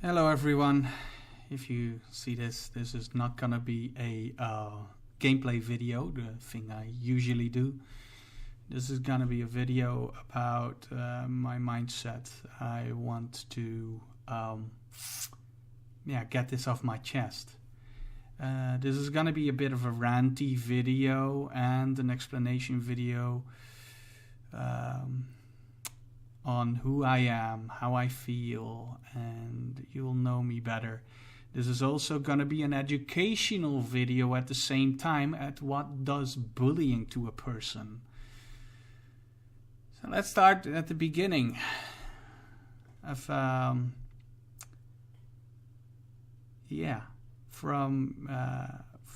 Hello everyone. If you see this is not gonna be a gameplay video, the thing I usually do. This is gonna be a video about my mindset. I want to get this off my chest. This is gonna be a bit of a ranty video and an explanation video on who I am, how I feel, and you'll know me better. This is also going to be an educational video at the same time at what does bullying to a person. So let's start at the beginning. From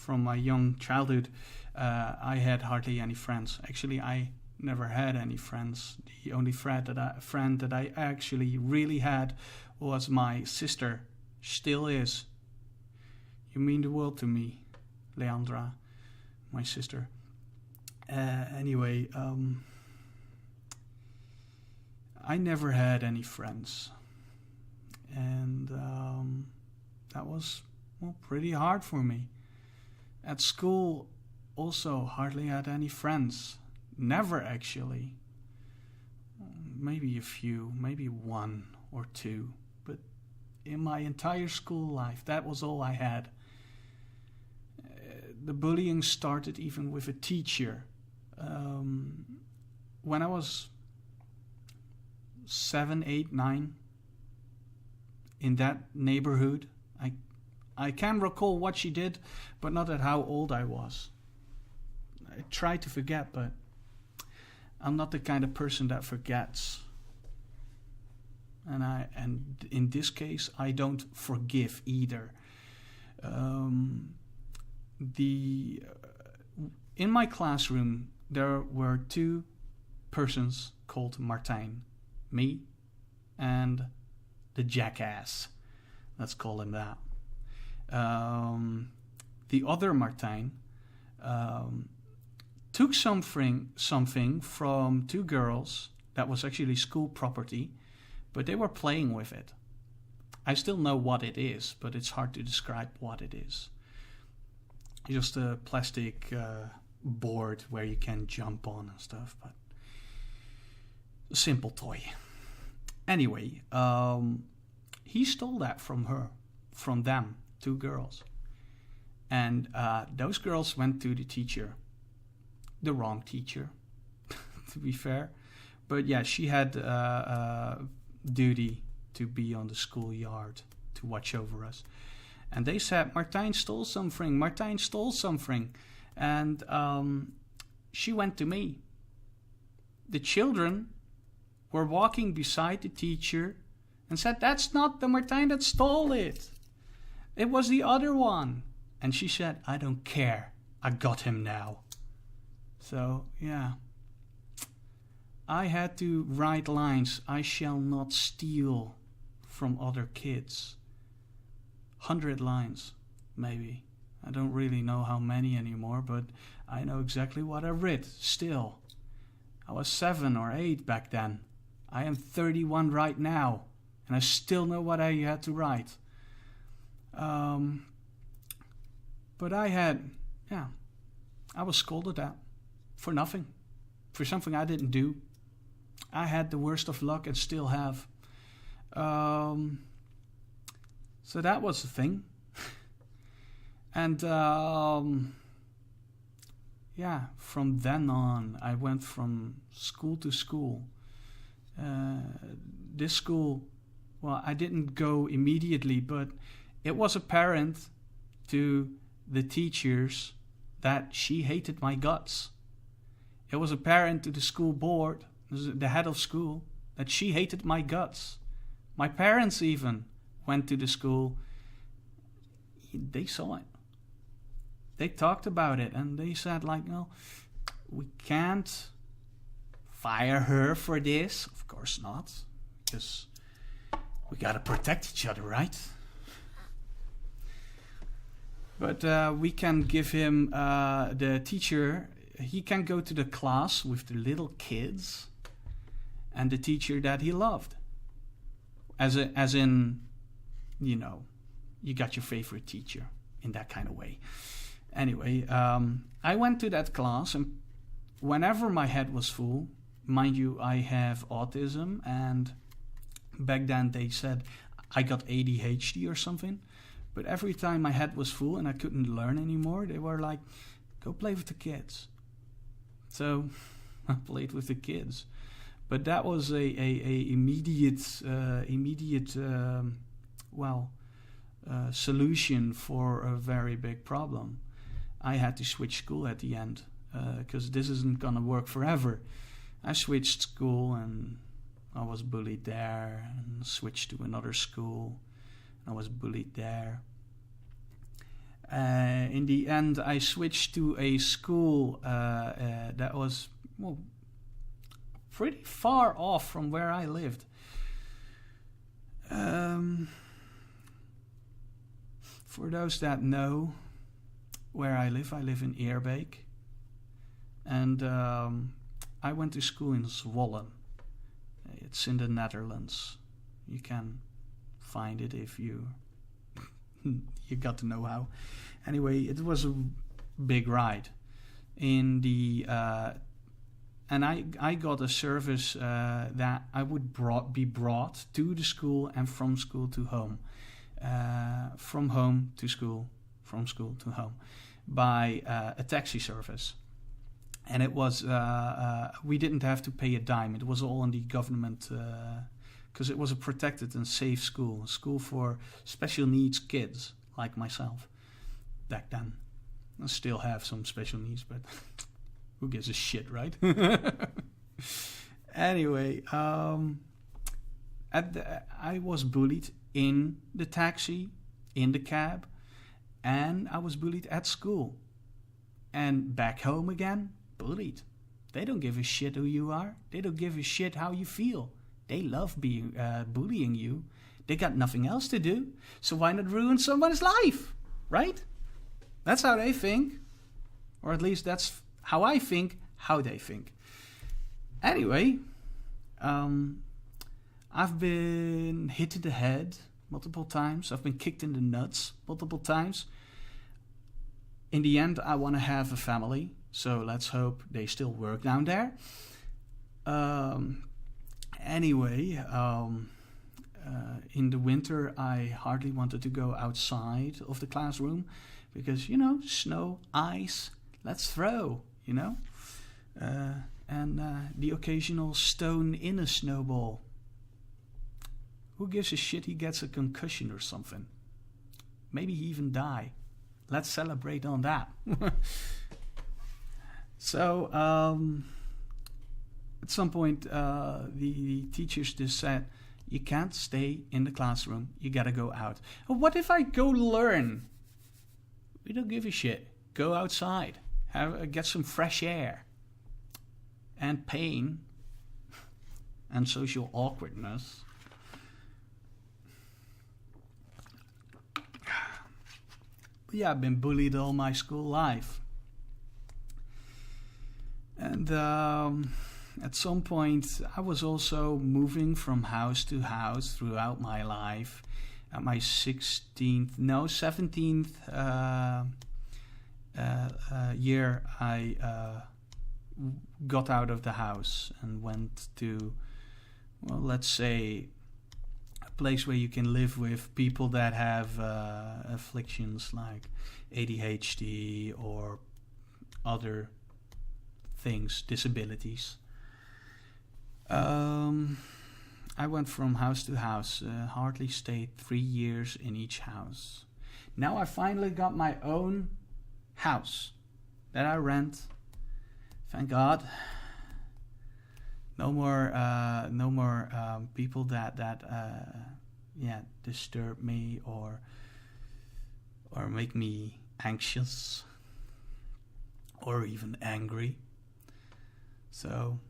my young childhood, I had hardly any friends. Actually, I never had any friends. The only friend that I actually really had was my sister. Still is. You mean the world to me, Leandra, my sister. Anyway, I never had any friends, and that was pretty hard for me. At school, also hardly had any friends. Never actually. Maybe a few, maybe one or two. But in my entire school life, that was all I had. The bullying started even with a teacher. When I was 7, 8, 9, in that neighborhood, I can recall what she did, but not at how old I was. I try to forget, but I'm not the kind of person that forgets. And in this case, I don't forgive either. In my classroom, there were two persons called Martijn. Me and the jackass. Let's call him that. The other Martijn took something from two girls that was actually school property, but they were playing with it. I still know what it is, but it's hard to describe what it is. Just a plastic board where you can jump on and stuff, but a simple toy. Anyway, he stole that from them, two girls. And those girls went to the teacher. The wrong teacher, to be fair. But yeah, she had duty to be on the schoolyard to watch over us. And they said, Martijn stole something, Martijn stole something. And she went to me. The children were walking beside the teacher and said, that's not the Martijn that stole it. It was the other one. And she said, I don't care. I got him now. So, yeah. I had to write lines. I shall not steal from other kids. 100 lines, maybe. I don't really know how many anymore, but I know exactly what I read still. I was 7 or 8 back then. I am 31 right now, and I still know what I had to write. But I was scolded at. For nothing. For something I didn't do. I had the worst of luck and still have. So that was the thing. And from then on, I went from school to school. This school, well, I didn't go immediately, but it was apparent to the teachers that she hated my guts. It was apparent to the school board, the head of school, that she hated my guts. My parents even went to the school. They saw it. They talked about it and they said no, we can't fire her for this. Of course not, because we gotta protect each other, right? But we can give him, the teacher, he can go to the class with the little kids and the teacher that he loved. As in you know, you got your favorite teacher in that kind of way. Anyway, I went to that class, and whenever my head was full, mind you, I have autism, and back then they said I got ADHD or something. But every time my head was full and I couldn't learn anymore, they were like, go play with the kids. So I played with the kids. But that was a immediate solution for a very big problem. I had to switch school at the end because this isn't going to work forever. I switched school and I was bullied there, and switched to another school. I was bullied there. In the end, I switched to a school that was pretty far off from where I lived. For those that know where I live in Eerbeek. And I went to school in Zwolle. It's in the Netherlands. You can find it if you got to know how. Anyway, it was a big ride. In the and I got a service that I would be brought to the school and from school to home, from home to school, from school to home, by a taxi service. And it was we didn't have to pay a dime. It was all on the government. Because it was a protected and safe school, a school for special needs kids like myself back then. I still have some special needs, but who gives a shit, right? Anyway, I was bullied in the taxi, in the cab, and I was bullied at school. And back home again, bullied. They don't give a shit who you are. They don't give a shit how you feel. They love bullying you. They got nothing else to do. So why not ruin someone's life? Right? That's how they think. Or at least that's how I think, how they think. Anyway, I've been hit in the head multiple times. I've been kicked in the nuts multiple times. In the end, I want to have a family. So let's hope they still work down there. Anyway, in the winter, I hardly wanted to go outside of the classroom because, snow, ice, let's throw, and the occasional stone in a snowball. Who gives a shit he gets a concussion or something? Maybe he even die. Let's celebrate on that. So, at some point, the teachers just said, you can't stay in the classroom. You gotta go out. What if I go learn? We don't give a shit. Go outside. Get some fresh air. And pain. And social awkwardness. But yeah, I've been bullied all my school life. And at some point, I was also moving from house to house throughout my life. At my 17th year, I got out of the house and went to, well, let's say, a place where you can live with people that have afflictions like ADHD or other things, disabilities. I went from house to house, hardly stayed 3 years in each house. Now I finally got my own house that I rent. Thank God. No more people that disturb me or make me anxious or even angry. So,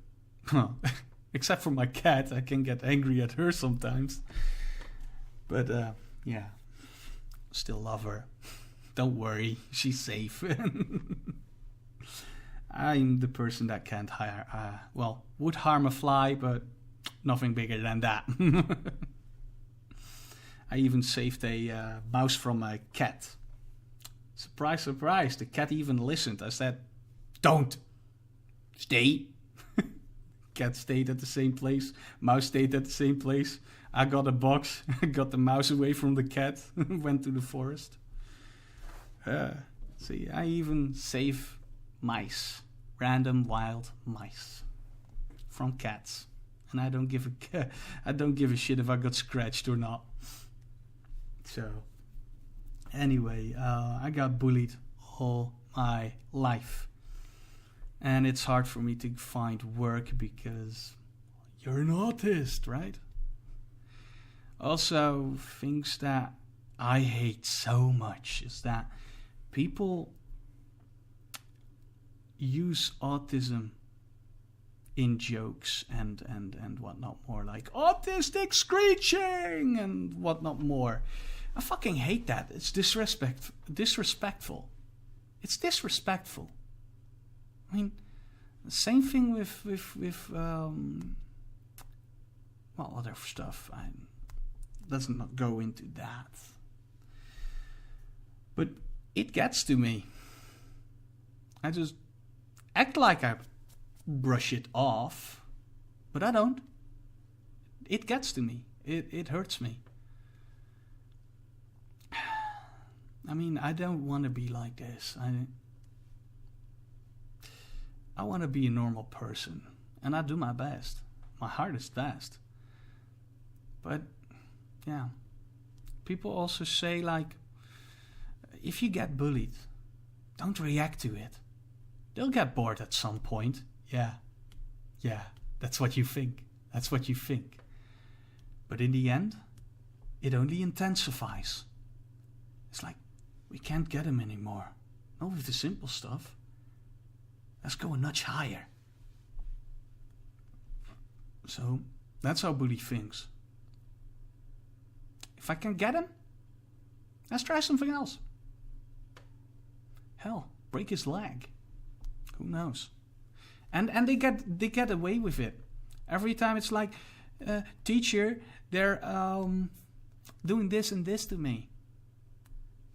except for my cat, I can get angry at her sometimes. But still love her. Don't worry, she's safe. I'm the person that can't would harm a fly, but nothing bigger than that. I even saved a mouse from a cat. Surprise, surprise, the cat even listened. I said, don't. Stay. Cat stayed at the same place. Mouse stayed at the same place. I got a box, got the mouse away from the cat, went to the forest. See, I even save mice. Random wild mice. From cats. And I don't give a shit if I got scratched or not. So, anyway, I got bullied all my life. And it's hard for me to find work because you're an artist, right? Also, things that I hate so much is that people use autism in jokes and whatnot more, like autistic screeching and whatnot more. I fucking hate that. It's disrespectful. It's disrespectful. I mean, the same thing with other stuff. Let's not go into that. But it gets to me. I just act like I brush it off, but I don't. It gets to me. It hurts me. I mean, I don't want to be like this. I want to be a normal person, and I do my best. My heart is best. But, yeah. People also say, like, if you get bullied, don't react to it. They'll get bored at some point. Yeah, that's what you think. That's what you think. But in the end, it only intensifies. It's like, we can't get him anymore. Not with the simple stuff. Let's go a notch higher. So, that's how bully thinks. If I can get him, let's try something else. Hell, break his leg. Who knows? And they get away with it. Every time it's like, teacher, they're doing this and this to me.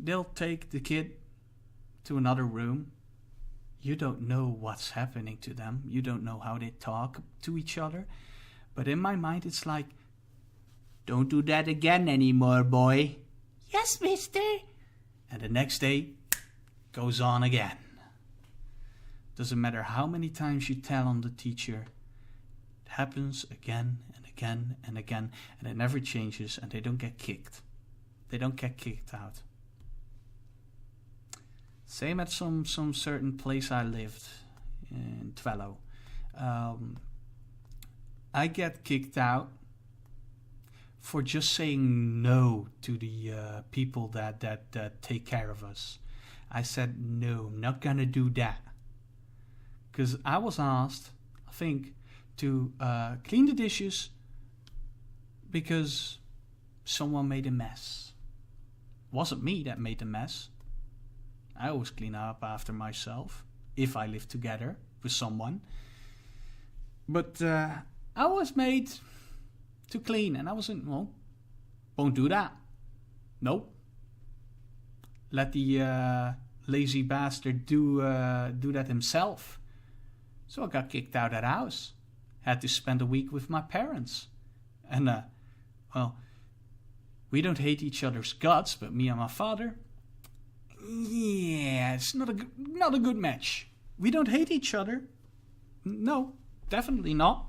They'll take the kid to another room. You don't know what's happening to them. You don't know how they talk to each other. But in my mind, it's like, don't do that again anymore, boy. Yes, mister. And the next day, goes on again. Doesn't matter how many times you tell on the teacher. It happens again and again and again. And it never changes and they don't get kicked. They don't get kicked out. Same at some certain place I lived in Twello. I get kicked out for just saying no to the people that take care of us. I said, no, I'm not gonna do that. Because I was asked, I think, to clean the dishes because someone made a mess. It wasn't me that made the mess. I always clean up after myself, if I live together with someone. But I was made to clean, and I wasn't, won't do that. Nope. Let the lazy bastard do that himself. So I got kicked out of the house. Had to spend a week with my parents. And, we don't hate each other's guts, but me and my father, yeah, it's not a good match. We don't hate each other. No, definitely not.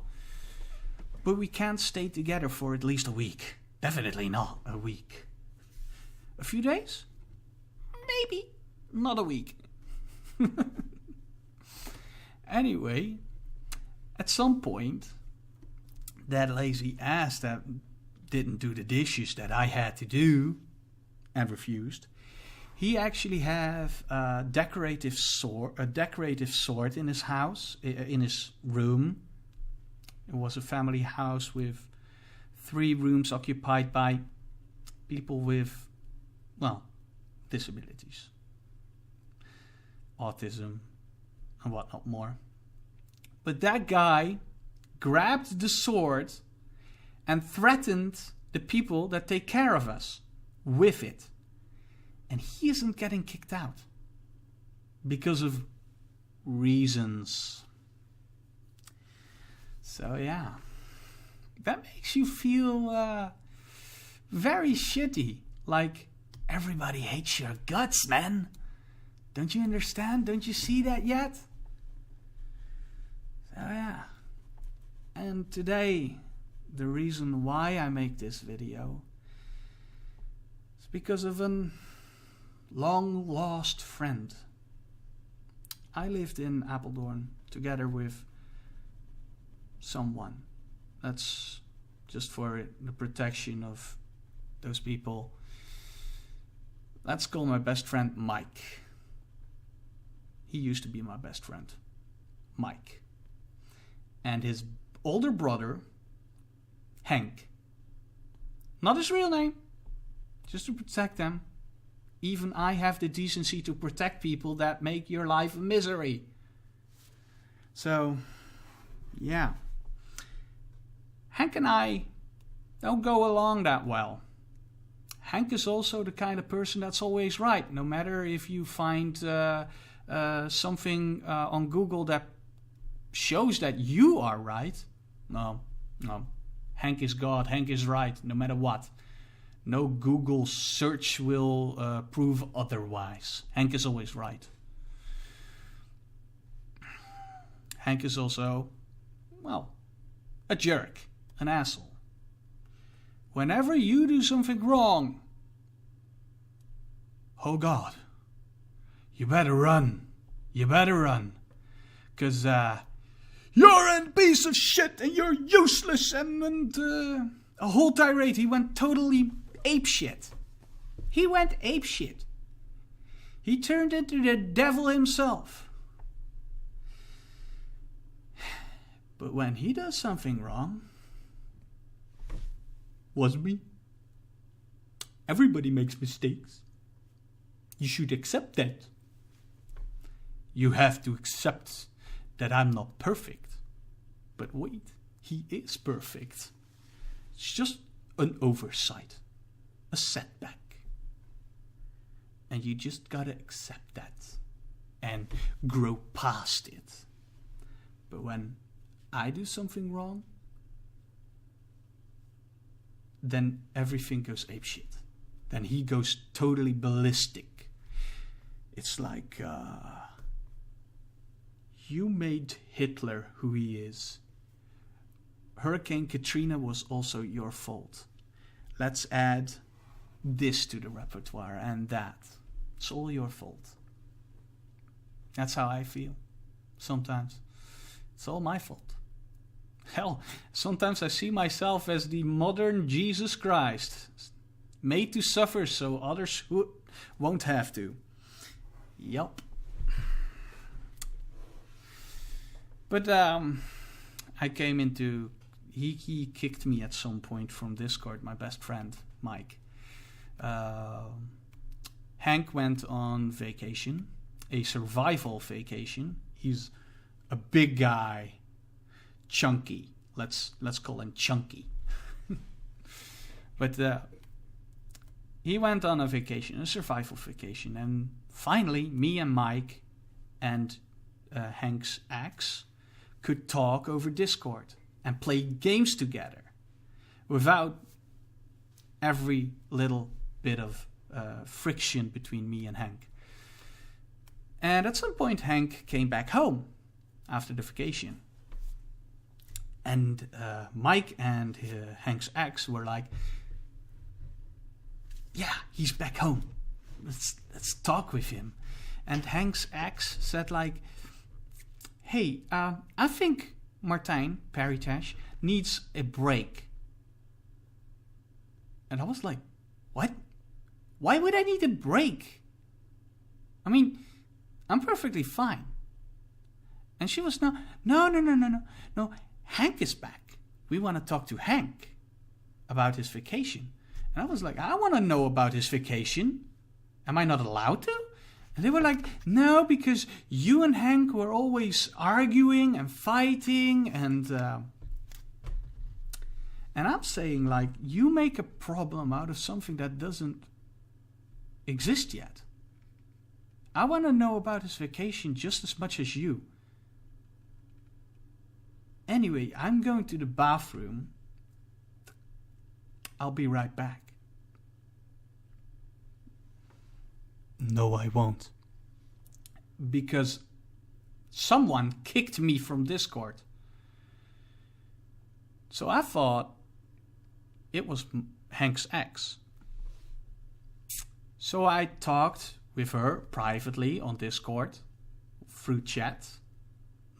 But we can't stay together for at least a week. Definitely not a week. A few days? Maybe. Not a week. Anyway, at some point, that lazy ass that didn't do the dishes that I had to do and refused, he actually had a decorative sword in his house, in his room. It was a family house with 3 rooms occupied by people with, disabilities, autism, and whatnot more. But that guy grabbed the sword and threatened the people that take care of us with it. And he isn't getting kicked out because of reasons. So yeah, that makes you feel very shitty. Like, everybody hates your guts, man. Don't you understand? Don't you see that yet? So yeah. And today, the reason why I make this video is because of a long lost friend. I lived in Apeldoorn together with someone. That's just for the protection of those people. Let's call my best friend Mike. He used to be my best friend, Mike. And his older brother, Hank. Not his real name, just to protect them. Even I have the decency to protect people that make your life a misery. So, yeah. Hank and I don't go along that well. Hank is also the kind of person that's always right. No matter if you find something on Google that shows that you are right. No. Hank is God. Hank is right, no matter what. No Google search will prove otherwise. Hank is always right. Hank is also, well, a jerk, an asshole. Whenever you do something wrong, oh God, you better run. You better run. Because you're a piece of shit and you're useless and a whole tirade. He went totally apeshit. He went apeshit. He turned into the devil himself. But when he does something wrong, was me? Everybody makes mistakes. You should accept that. You have to accept that I'm not perfect. But wait, he is perfect. It's just an oversight. A setback. And you just gotta accept that. And grow past it. But when I do something wrong, then everything goes apeshit. Then he goes totally ballistic. It's like, you made Hitler who he is. Hurricane Katrina was also your fault. Let's add this to the repertoire and that. It's all your fault. That's how I feel. Sometimes. It's all my fault. Hell, sometimes I see myself as the modern Jesus Christ, made to suffer so others won't have to. Yup. But I came into... He kicked me at some point from Discord, my best friend, Mike. Hank went on vacation, a survival vacation. He's a big guy. Chunky. Let's call him Chunky. But he went on a vacation, a survival vacation, and finally me and Mike and Hank's ex could talk over Discord and play games together without every little bit of friction between me and Hank. And at some point Hank came back home after the vacation. And Mike and Hank's ex were like, yeah, he's back home. Let's talk with him. And Hank's ex said like, hey, I think Martijn Paritash needs a break. And I was like, what? Why would I need a break? I mean, I'm perfectly fine. And she was no, Hank is back. We want to talk to Hank about his vacation. And I was like, I want to know about his vacation. Am I not allowed to? And they were like, no, because you and Hank were always arguing and fighting. And And I'm saying, like, you make a problem out of something that doesn't exist yet. I want to know about his vacation just as much as you. Anyway, I'm going to the bathroom. I'll be right back. No, I won't. Because someone kicked me from Discord. So I thought it was Hank's ex. So I talked with her privately on Discord through chat.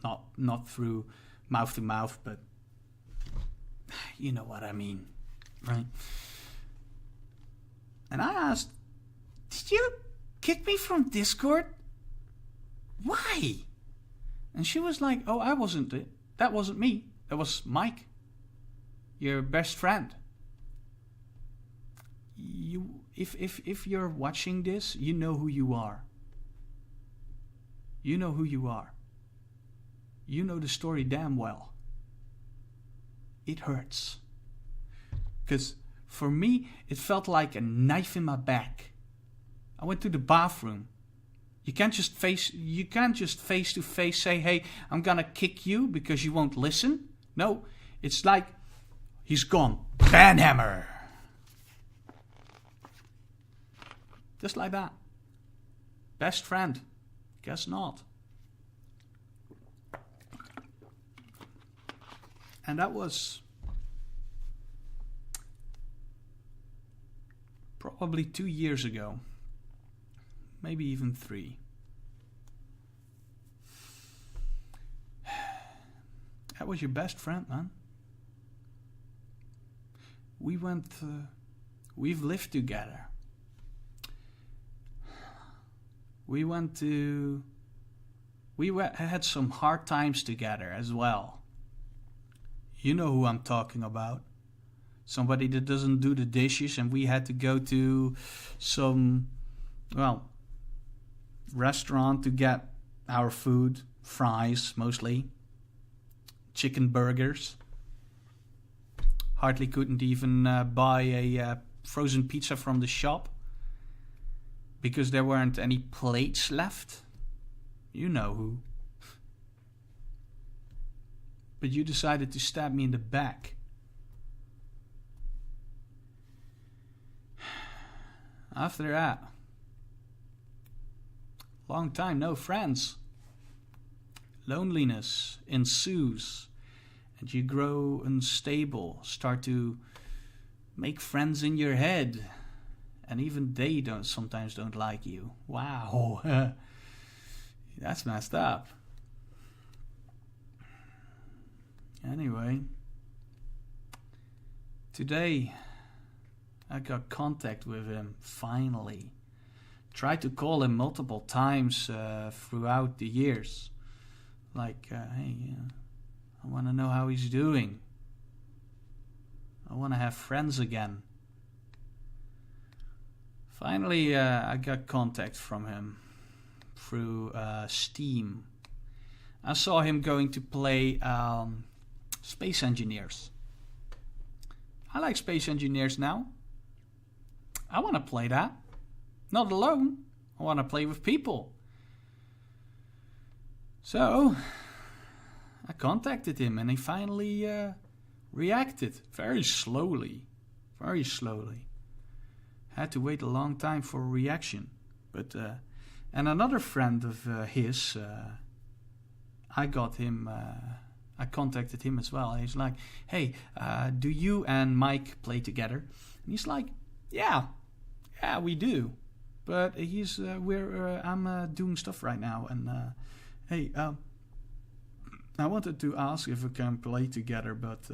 Not through mouth to mouth, but you know what I mean, right? And I asked, did you kick me from Discord? Why? And she was like, oh, I wasn't it. That wasn't me. That was Mike, your best friend. If you're watching this, you know who you are. You know who you are. You know the story damn well. It hurts. Because for me, it felt like a knife in my back. I went to the bathroom. You can't just face to face say, hey, I'm gonna kick you because you won't listen. No, it's like he's gone. Banhammer. Just like that. Best friend. Guess not. And that was probably 2 years ago. Maybe even 3. That was your best friend, man. We've lived together. We had some hard times together as well. You know who I'm talking about. Somebody that doesn't do the dishes, and we had to go to some, restaurant to get our food, fries mostly, chicken burgers. Hardly couldn't even buy a frozen pizza from the shop because there weren't any plates left. You know who. But you decided to stab me in the back. After that, long time no friends. Loneliness ensues, and you grow unstable, start to make friends in your head, and even they sometimes don't like you. Wow. That's messed up. Anyway, today I got contact with him finally. Tried to call him multiple times throughout the years. Like, hey, I want to know how he's doing. I want to have friends again. Finally, I got contact from him through Steam. I saw him going to play Space Engineers. I like Space Engineers now. I want to play that. Not alone. I want to play with people. So, I contacted him and he finally reacted. Very slowly. Very slowly. Had to wait a long time for a reaction. But, and another friend of his, I contacted him as well. He's like, hey, do you and Mike play together? And he's like, yeah, we do. But I'm doing stuff right now, and hey, I wanted to ask if we can play together, but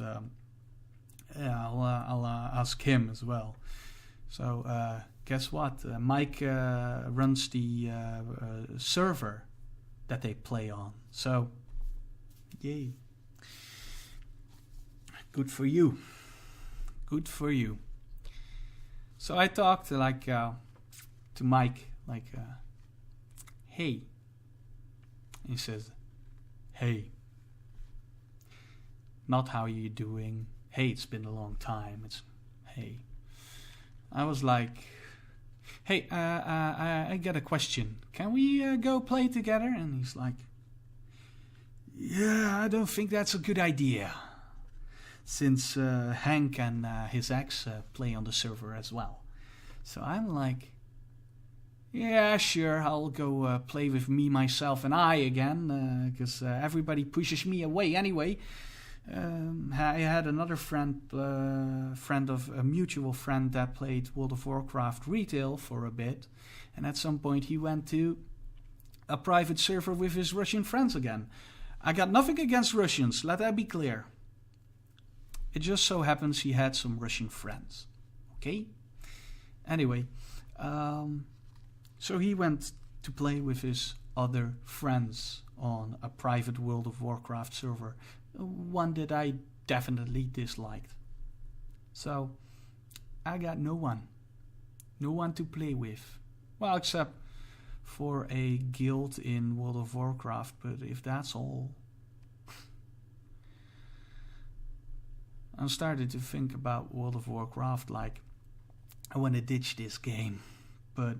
I'll ask him as well. So guess what? Mike runs the server that they play on. So, yay! Good for you. Good for you. So I talked to Mike, hey. He says, hey. Not how you doing. hey, it's been a long time. Hey. I was like, hey, I got a question. Can we go play together? And he's like, yeah, I don't think that's a good idea. Since Hank and his ex play on the server as well. So I'm like, yeah, sure, I'll go play with me, myself, and I again, because everybody pushes me away anyway. I had another friend of a mutual friend that played World of Warcraft retail for a bit, and at some point he went to a private server with his Russian friends again. I got nothing against Russians, let that be clear. It just so happens he had some Russian friends, okay? Anyway, so he went to play with his other friends on a private World of Warcraft server, one that I definitely disliked. So I got no one to play with. Well, except for a guild in World of Warcraft, but if that's all... I started to think about World of Warcraft like, I want to ditch this game, but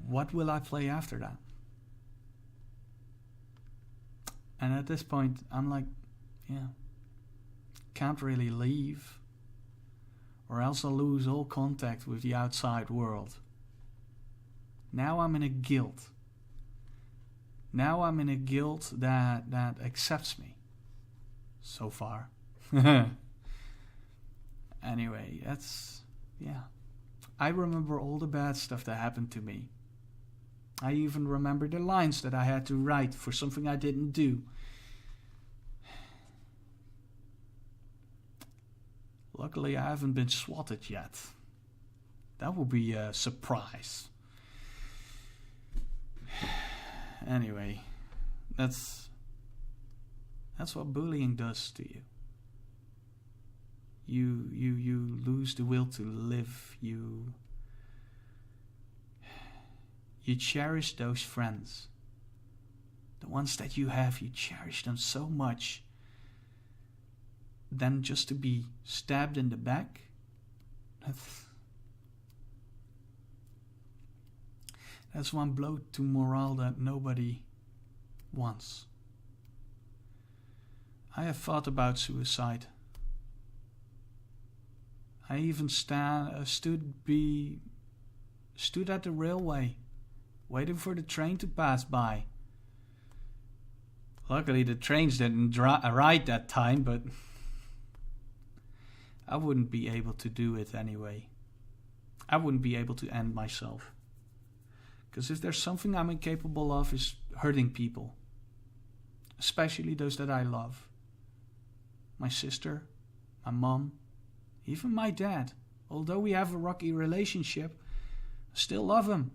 what will I play after that? And at this point, I'm like, yeah, can't really leave, or else I'll lose all contact with the outside world. Now I'm in a guild. Now I'm in a guild that accepts me. So far. Anyway, yeah. I remember all the bad stuff that happened to me. I even remember the lines that I had to write for something I didn't do. Luckily, I haven't been swatted yet. That would be a surprise. Anyway, that's what bullying does to you. You lose the will to live. You cherish those friends. The ones that you have, you cherish them so much. Then just to be stabbed in the back, that's one blow to morale that nobody wants. I have thought about suicide. I even stood at the railway, waiting for the train to pass by. Luckily, the trains didn't ride that time, but I wouldn't be able to do it anyway. I wouldn't be able to end myself. Because if there's something I'm incapable of, is hurting people. Especially those that I love. My sister, my mom, even my dad. Although we have a rocky relationship, I still love him.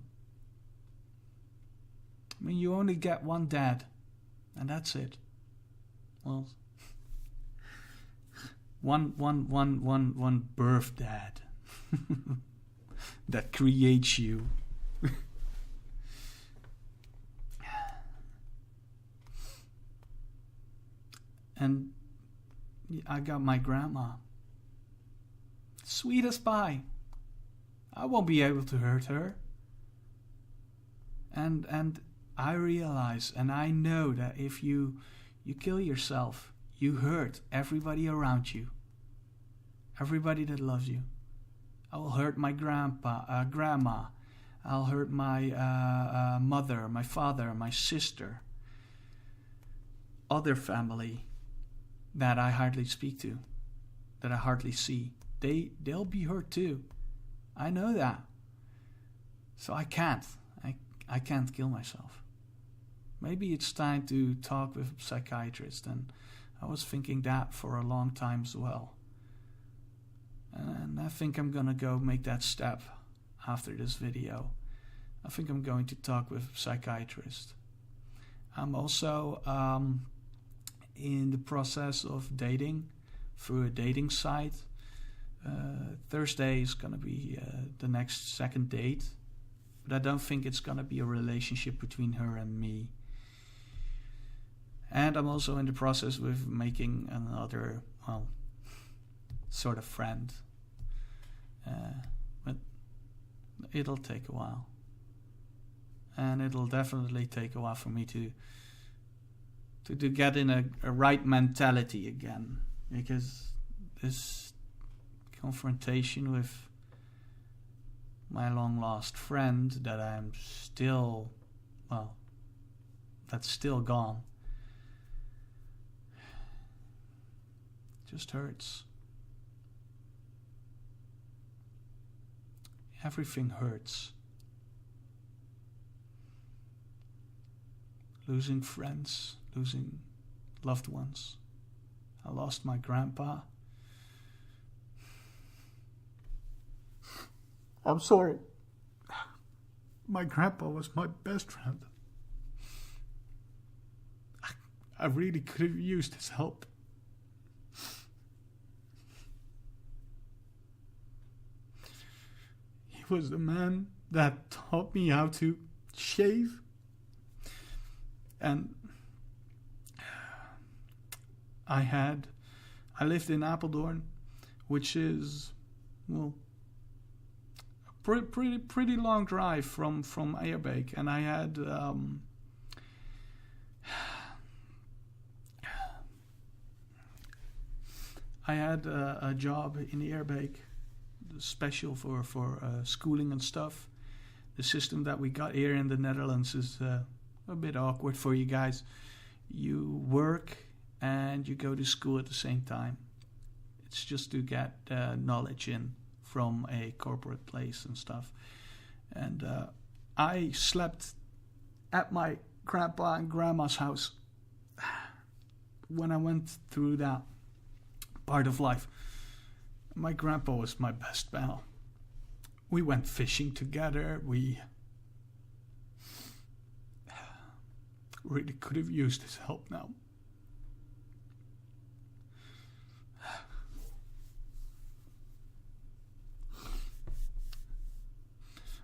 I mean, you only get one dad, and that's it. Well, one birth dad that creates you. And I got my grandma. Sweet as pie. I won't be able to hurt her. And I realize and I know that if you kill yourself, you hurt everybody around you. Everybody that loves you. I will hurt my grandma. I'll hurt my mother, my father, my sister. Other family that I hardly speak to, that I hardly see. They'll be hurt too. I know that. So I can't kill myself. Maybe it's time to talk with a psychiatrist, and I was thinking that for a long time as well. And I think I'm gonna go make that step after this video. I think I'm going to talk with a psychiatrist. I'm also in the process of dating through a dating site. Thursday is gonna be the next second date, but I don't think it's gonna be a relationship between her and me. And I'm also in the process with making another, well, sort of friend. But it'll take a while. And it'll definitely take a while for me to get in a right mentality again. Because this confrontation with my long lost friend that I'm still, well, that's still gone, just hurts. Everything hurts. Losing friends, losing loved ones. I lost my grandpa. I'm sorry. My grandpa was my best friend. I really could have used his help. He was the man that taught me how to shave. And I lived in Apeldoorn, which is, well, a pretty long drive from Eierbeek, and I had a job in Eierbeek, special for schooling and stuff. The system that we got here in the Netherlands is a bit awkward for you guys. You work and you go to school at the same time. It's just to get knowledge in from a corporate place and stuff. And I slept at my grandpa and grandma's house when I went through that part of life. My grandpa was my best pal. We went fishing together. We really could have used his help now.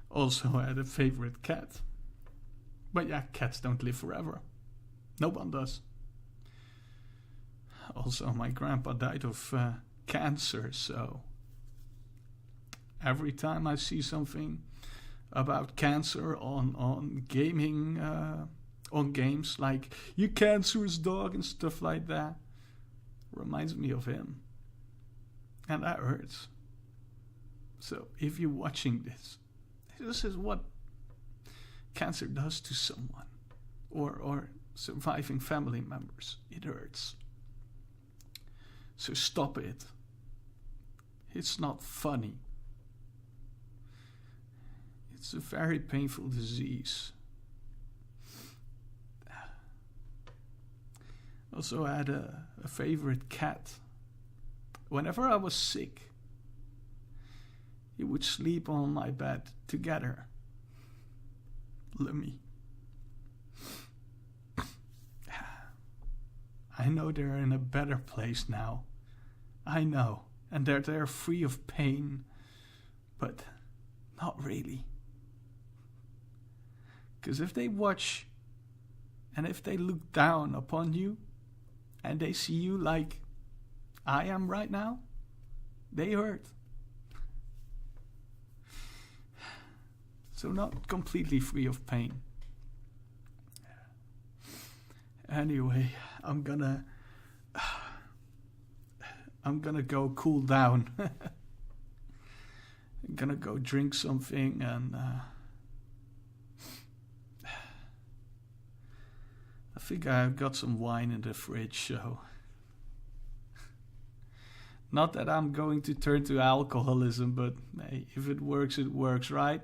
Also, I had a favorite cat. But yeah, cats don't live forever. No one does. Also, my grandpa died of cancer, so every time I see something about cancer on gaming, on games, like "you cancerous dog" and stuff like that, reminds me of him. And that hurts. So if you're watching this is what cancer does to someone, or surviving family members. It hurts. So stop it. It's not funny. It's a very painful disease. Also, I had a favorite cat. Whenever I was sick, he would sleep on my bed together. Lemmy. I know they're in a better place now. I know. And they're free of pain. But not really. Because if they watch and if they look down upon you and they see you like I am right now, they hurt. So not completely free of pain. Anyway, I'm gonna go cool down. I'm gonna go drink something and I think I've got some wine in the fridge, so not that I'm going to turn to alcoholism, but hey, if it works, right?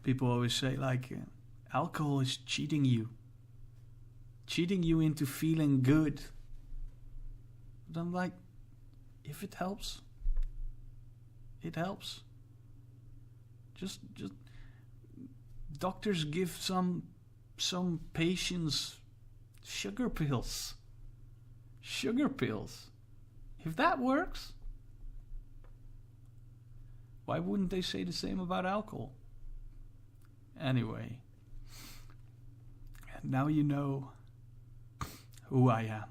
People always say, like, alcohol is cheating you into feeling good. But I'm like, if it helps, it helps. Just doctors give some patients sugar pills. If that works, why wouldn't they say the same about alcohol? Anyway, Now you know who I am.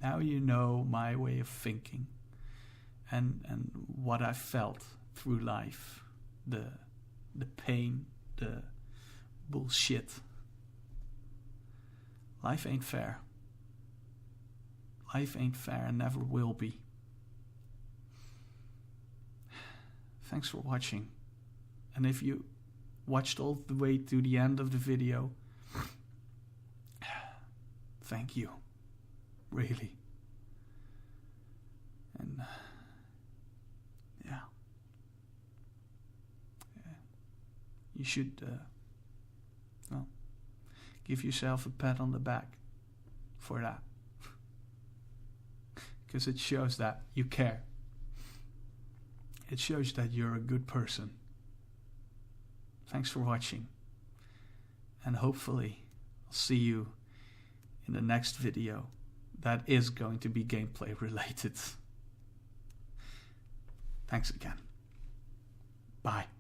Now you know my way of thinking and what I felt through life. The pain, the bullshit. Life ain't fair. Life ain't fair and never will be. Thanks for watching. And if you watched all the way to the end of the video, thank you. Really. And yeah. You should give yourself a pat on the back for that. Because it shows that you care. It shows that you're a good person. Thanks for watching. And hopefully I'll see you in the next video that is going to be gameplay related. Thanks again. Bye.